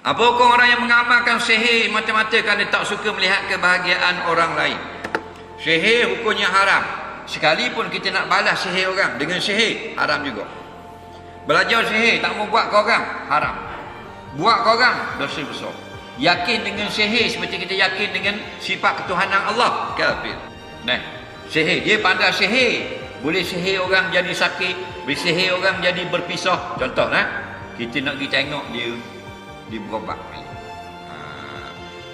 Apa hukum orang yang mengamalkan sihir mata-mata kerana tak suka melihat kebahagiaan orang lain? Sihir hukumnya haram. Sekalipun kita nak balas sihir orang dengan sihir, haram juga. Belajar sihir tak mau buat ke orang, haram. Buat ke orang, dosa besar. Yakin dengan sihir seperti kita yakin dengan sifat ketuhanan Allah, kafir. Nah, sihir, dia pandai sihir. Boleh sihir orang jadi sakit, boleh sihir orang jadi berpisah. Contoh kita nak pergi tengok dia berobat.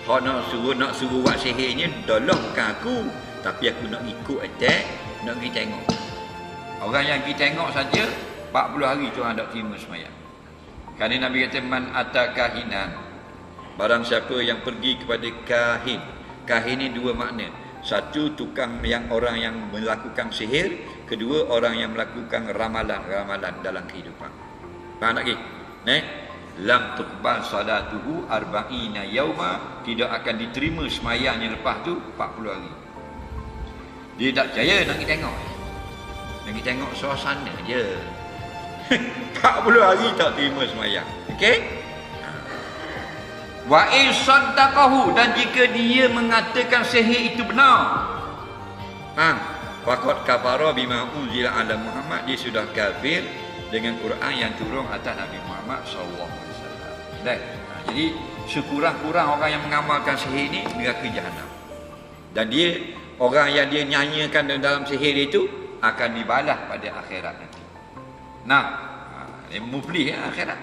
Hak nak suruh buat sihirnya, tolong bukan aku, tapi aku nak ikut attack, nak pergi tengok. Orang yang pergi tengok saja 40 hari tu orang tak terima sembahyang. Kerana Nabi kata man atakahinan, barang siapa yang pergi kepada kahin. Kahin ni dua makna. Satu, tukang yang orang yang melakukan sihir. Kedua, orang yang melakukan ramalan dalam kehidupan. Faham tak lagi? Lam tuqbal salatuhu arba'ina yauma, tidak akan diterima semayangnya lepas tu 40 hari. Dia tak percaya, nak pergi tengok. Nak pergi tengok suasana je. 40 hari tak terima semayang. Okey? Wa in saddaqahu, dan jika dia mengatakan sihir itu benar, faqad kafara bima unzila ala Muhammad, dia sudah kafir dengan Quran yang turun atas Nabi Muhammad sallallahu alaihi wasallam. Jadi sekurang-kurang orang yang mengamalkan sihir ini neraka jahanam. Dan dia, orang yang dia nyanyikan dalam sihir itu akan dibalas pada akhirat nanti. Muflih akhirat.